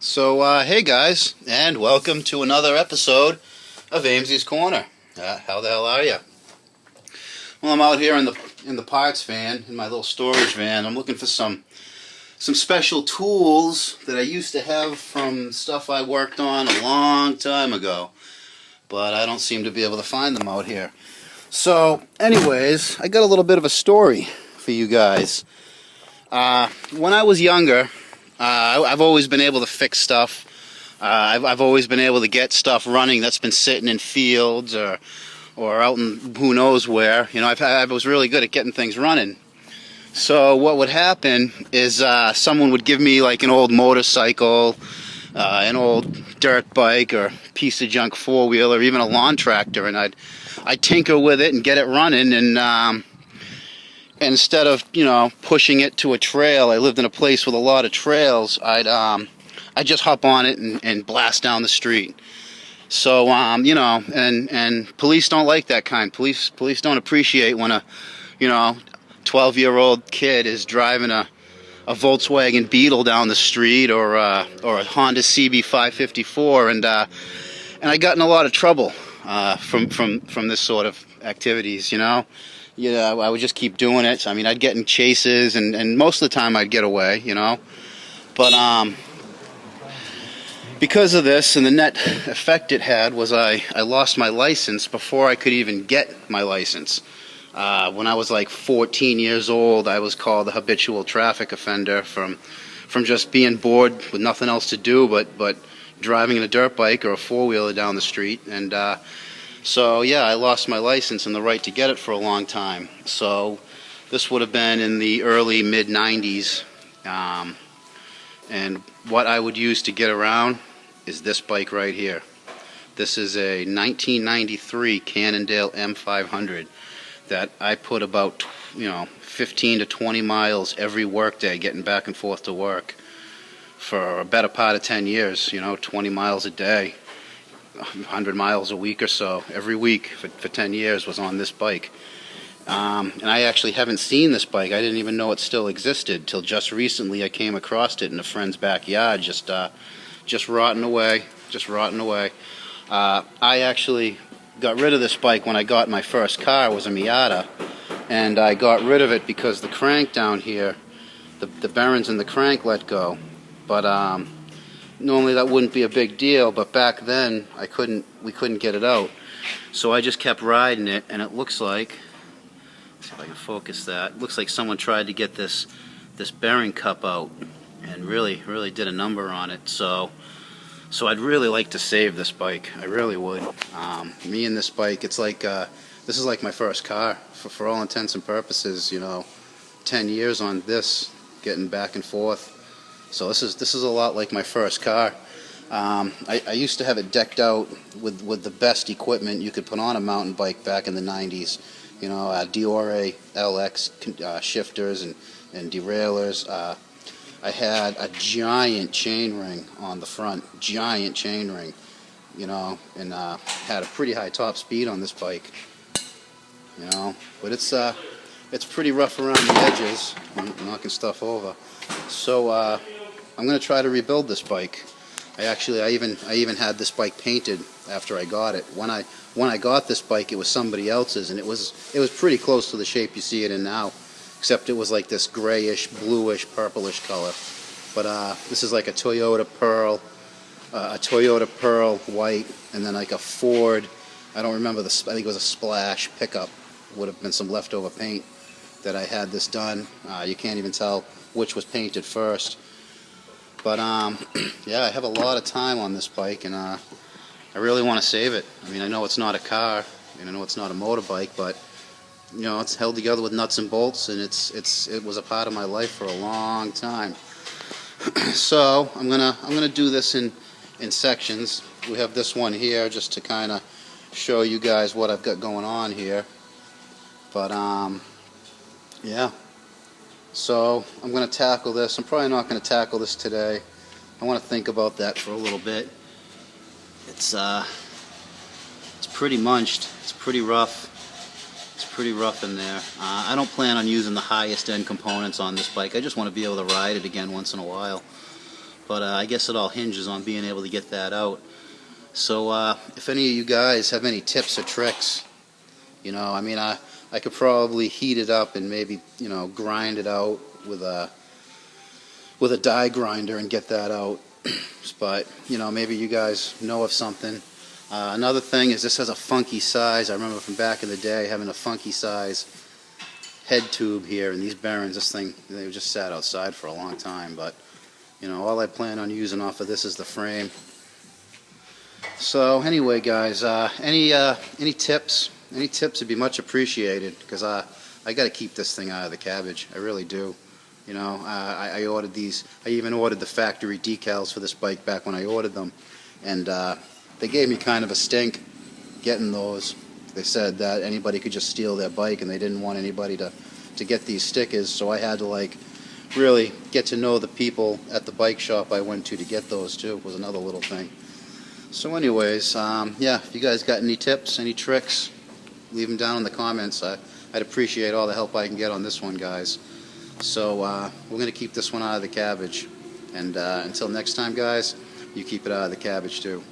Hey guys, and welcome to another episode of Amesy's Corner. How the hell are you? Well, I'm out here in the parts van, in my little storage van. I'm looking for some special tools that I used to have from stuff I worked on a long time ago, but I don't seem to be able to find them out here. So, anyways, I got a little bit of a story for you guys. When I was younger, I've always been able to fix stuff. I've always been able to get stuff running that's been sitting in fields or out in who knows where. You know, I was really good at getting things running. So what would happen is someone would give me like an old motorcycle, an old dirt bike, or piece of junk four-wheel, or even a lawn tractor, and I'd tinker with it and get it running. And instead of, pushing it to a trail, I lived in a place with a lot of trails, I'd just hop on it and blast down the street. So, and police don't like that kind. Police don't appreciate when a, 12-year-old kid is driving a Volkswagen Beetle down the street, or a Honda CB554, and I got in a lot of trouble from this sort of activities, Yeah, I would just keep doing it. I mean, I'd get in chases, and most of the time I'd get away, But because of this, and the net effect it had was I lost my license before I could even get my license. When I was like 14 years old, I was called a habitual traffic offender from just being bored with nothing else to do but driving a dirt bike or a four-wheeler down the street. And so, yeah, I lost my license and the right to get it for a long time. So this would have been in the early, mid-90s. And what I would use to get around is this bike right here. This is a 1993 Cannondale M500 that I put about, 15 to 20 miles every workday getting back and forth to work for a better part of 10 years, 20 miles a day. 100 miles a week or so every week for 10 years was on this bike. And I actually haven't seen this bike. I didn't even know it still existed till just recently. I came across it in a friend's backyard, just rotting away. I actually got rid of this bike when I got my first car. It was a Miata, and I got rid of it because the crank down here, the bearings in the crank let go. But normally that wouldn't be a big deal, but back then we couldn't get it out. So I just kept riding it, and it looks like, let's see if I can focus that. It looks like someone tried to get this bearing cup out and really did a number on it. So I'd really like to save this bike. I really would. Me and this bike, it's like this is like my first car for all intents and purposes. 10 years on this, getting back and forth. So this is a lot like my first car. I used to have it decked out with the best equipment you could put on a mountain bike back in the 90s. Diore LX shifters and derailleurs. I had a giant chainring on the front, and had a pretty high top speed on this bike. But it's pretty rough around the edges, knocking stuff over. So I'm going to try to rebuild this bike. I even had this bike painted after I got it. When I got this bike, it was somebody else's, and it was pretty close to the shape you see it in now, except it was like this grayish, bluish, purplish color. But this is like a Toyota Pearl white, and then like a Ford, I don't remember I think it was a Splash pickup. Would have been some leftover paint that I had this done. You can't even tell which was painted first. But yeah, I have a lot of time on this bike, and I really want to save it. I mean, I know it's not a car, and I know it's not a motorbike, but it's held together with nuts and bolts, and it was a part of my life for a long time. So I'm gonna do this in sections. We have this one here just to kind of show you guys what I've got going on here. But yeah. So I'm going to tackle this. I'm probably not going to tackle this today. I want to think about that for a little bit. It's pretty munched. It's pretty rough. It's pretty rough in there. I don't plan on using the highest end components on this bike. I just want to be able to ride it again once in a while. but I guess it all hinges on being able to get that out. So if any of you guys have any tips or tricks, you know, I mean, I could probably heat it up and maybe, you know, grind it out with a die grinder and get that out. But, you know, maybe you guys know of something. Another thing is this has a funky size. I remember from back in the day having a funky size head tube here, and these bearings, this thing, they just sat outside for a long time. But, you know, all I plan on using off of this is the frame. So anyway, guys, any tips? Any tips would be much appreciated, because I got to keep this thing out of the cabbage. I really do. You know, I ordered these. I even ordered the factory decals for this bike back when I ordered them, and they gave me kind of a stink getting those. They said that anybody could just steal their bike, and they didn't want anybody to get these stickers. So I had to, like, really get to know the people at the bike shop I went to get those too. Was another little thing. So anyways, yeah, if you guys got any tips, any tricks, leave them down in the comments. I'd appreciate all the help I can get on this one, guys. So we're going to keep this one out of the cabbage. And until next time, guys, you keep it out of the cabbage too.